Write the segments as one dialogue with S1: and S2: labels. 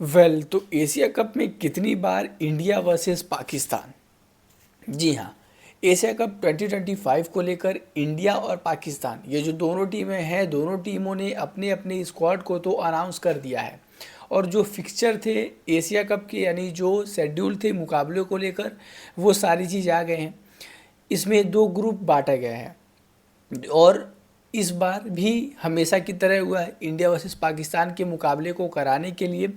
S1: तो Asia cup में कितनी बार इंडिया वर्सेस पाकिस्तान? जी हाँ, एशिया कप 2025 को लेकर इंडिया और पाकिस्तान ये जो दोनों टीमें हैं, दोनों टीमों ने अपने अपने स्क्वाड को तो अनाउंस कर दिया है। और जो फिक्सचर थे एशिया कप के, यानी जो शेड्यूल थे मुकाबले को लेकर, वो सारी चीज़ आ गए हैं। इसमें दो ग्रुप बांटा गया है और इस बार भी हमेशा की तरह हुआ है। इंडिया वर्सेस पाकिस्तान के मुकाबले को कराने के लिए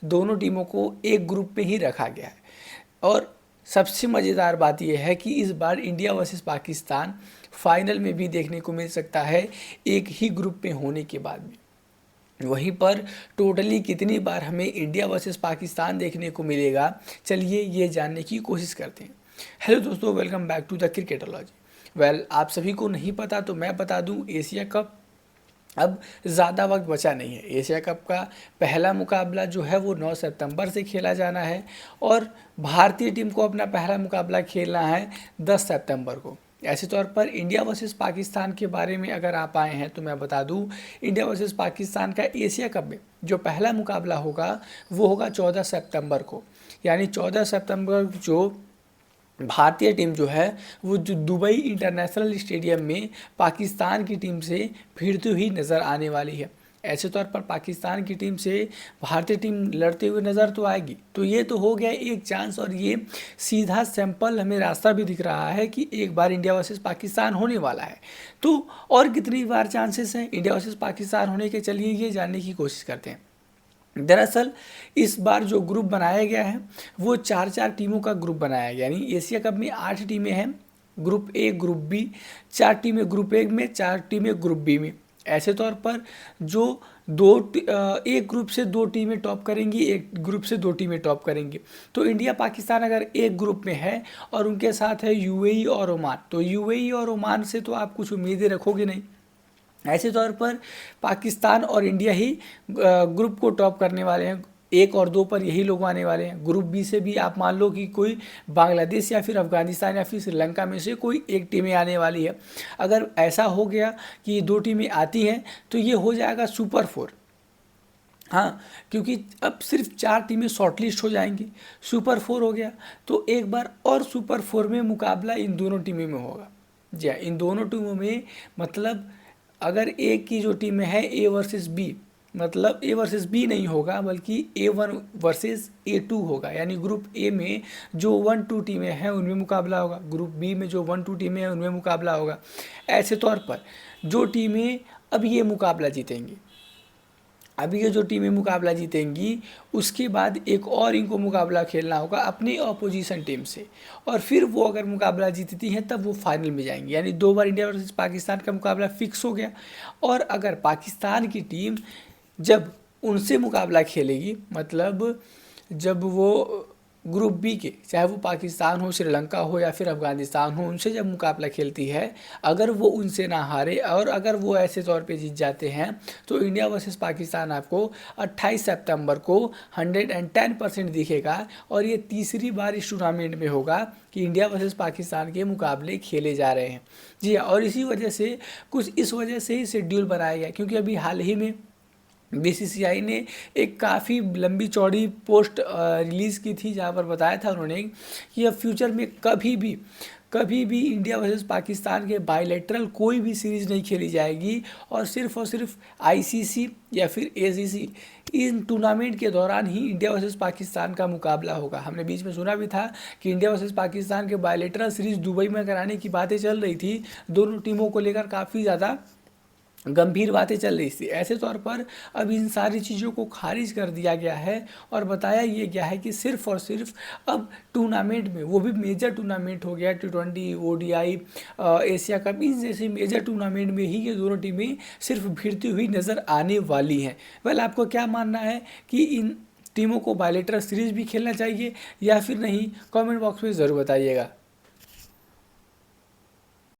S1: दोनों टीमों को एक ग्रुप में ही रखा गया है। और सबसे मज़ेदार बात यह है कि इस बार इंडिया वर्सेस पाकिस्तान फाइनल में भी देखने को मिल सकता है, एक ही ग्रुप में होने के बाद में। वहीं पर टोटली कितनी बार हमें इंडिया वर्सेस पाकिस्तान देखने को मिलेगा, चलिए ये जानने की कोशिश करते हैं। हेलो दोस्तों, वेलकम बैक टू द क्रिकेटोलॉजी। आप सभी को नहीं पता तो मैं बता दूं, एशिया कप अब ज़्यादा वक्त बचा नहीं है। एशिया कप का पहला मुकाबला जो है वो 9 सितंबर से खेला जाना है और भारतीय टीम को अपना पहला मुकाबला खेलना है 10 सितंबर को। ऐसे तौर पर इंडिया वर्सेस पाकिस्तान के बारे में अगर आप आए हैं तो मैं बता दूं, इंडिया वर्सेस पाकिस्तान का एशिया कप में जो पहला मुकाबला होगा वो होगा 14 सितंबर को। यानी 14 सितंबर जो भारतीय टीम जो है वो जो दुबई इंटरनेशनल स्टेडियम में पाकिस्तान की टीम से भिड़ती हुई नज़र आने वाली है। ऐसे तौर पर पाकिस्तान की टीम से भारतीय टीम लड़ते हुए नज़र तो आएगी, तो ये तो हो गया एक चांस। और ये सीधा सैंपल हमें रास्ता भी दिख रहा है कि एक बार इंडिया वर्सेस पाकिस्तान होने वाला है। तो और कितनी बार चांसेस हैं इंडिया वर्सेस पाकिस्तान होने के, चलिए ये जानने की कोशिश करते हैं। दरअसल इस बार जो ग्रुप बनाया गया है वो 4-4 टीमों का ग्रुप बनाया गया। यानी एशिया कप में 8 टीमें हैं, ग्रुप ए ग्रुप बी, 4 टीमें ग्रुप ए में, 4 टीमें ग्रुप बी में। ऐसे तौर पर जो एक ग्रुप से 2 टीमें टॉप करेंगी, एक ग्रुप से 2 टीमें टॉप करेंगी। तो इंडिया पाकिस्तान अगर एक ग्रुप में है और उनके साथ है यूएई और ओमान, तो यूएई और ओमान से तो आप कुछ उम्मीदें रखोगे नहीं। ऐसे तौर पर पाकिस्तान और इंडिया ही ग्रुप को टॉप करने वाले हैं। 1 और 2 पर यही लोग आने वाले हैं। ग्रुप बी से भी आप मान लो कि कोई बांग्लादेश या फिर अफगानिस्तान या फिर श्रीलंका में से कोई एक टीमें आने वाली है। अगर ऐसा हो गया कि 2 टीमें आती हैं तो ये हो जाएगा सुपर 4। हाँ, क्योंकि अब सिर्फ 4 टीमें शॉर्टलिस्ट हो जाएंगी, सुपर 4 हो गया तो एक बार और सुपर 4 में मुकाबला इन दोनों टीमों में होगा। जी हाँ, इन दोनों टीमों में मतलब अगर ए की जो टीम है ए वर्सेस बी, मतलब ए वर्सेस बी नहीं होगा बल्कि A1 वर्सेस A2 होगा। यानी ग्रुप ए में जो 1-2 टीमें हैं उनमें मुकाबला होगा, ग्रुप बी में जो 1-2 टीमें हैं उनमें मुकाबला होगा। ऐसे तौर पर जो टीमें अब ये मुकाबला जीतेंगी, अभी ये जो टीमें मुकाबला जीतेंगी उसके बाद एक और इनको मुकाबला खेलना होगा अपनी अपोजिशन टीम से, और फिर वो अगर मुकाबला जीतती हैं तब वो फाइनल में जाएंगी। यानी 2 बार इंडिया वर्सेस पाकिस्तान का मुकाबला फिक्स हो गया। और अगर पाकिस्तान की टीम जब उनसे मुकाबला खेलेगी, मतलब जब वो ग्रुप बी के, चाहे वो पाकिस्तान हो, श्रीलंका हो या फिर अफगानिस्तान हो, उनसे जब मुकाबला खेलती है, अगर वो उनसे ना हारे और अगर वो ऐसे तौर पे जीत जाते हैं तो इंडिया वर्सेस पाकिस्तान आपको 28 सितंबर को 110% दिखेगा। और ये तीसरी बार इस टूर्नामेंट में होगा कि इंडिया वर्सेस पाकिस्तान के मुकाबले खेले जा रहे हैं। जी हाँ, और इसी वजह से इस वजह से ही शेड्यूल बनाया गया, क्योंकि अभी हाल ही में बीसीसीआई ने एक काफ़ी लंबी चौड़ी पोस्ट रिलीज़ की थी जहाँ पर बताया था उन्होंने कि अब फ्यूचर में कभी भी इंडिया वर्सेस पाकिस्तान के बायलैटरल कोई भी सीरीज़ नहीं खेली जाएगी और सिर्फ आईसीसी या फिर एसीसी इन टूर्नामेंट के दौरान ही इंडिया वर्सेस पाकिस्तान का मुकाबला होगा। हमने बीच में सुना भी था कि इंडिया वर्सेस पाकिस्तान के बायलैटरल सीरीज़ दुबई में कराने की बातें चल रही थी, दोनों टीमों को लेकर काफ़ी ज़्यादा गंभीर बातें चल रही थी। ऐसे तौर पर अब इन सारी चीज़ों को खारिज कर दिया गया है और बताया ये गया है कि सिर्फ और सिर्फ अब टूर्नामेंट में, वो भी मेजर टूर्नामेंट हो गया, T20, ODI, एशिया कप, इन जैसे मेजर टूर्नामेंट में ही ये दोनों टीमें सिर्फ भिड़ती हुई नज़र आने वाली हैं। आपको क्या मानना है कि इन टीमों को बायलैटरल सीरीज़ भी खेलना चाहिए या फिर नहीं? कमेंट बॉक्स में ज़रूर बताइएगा।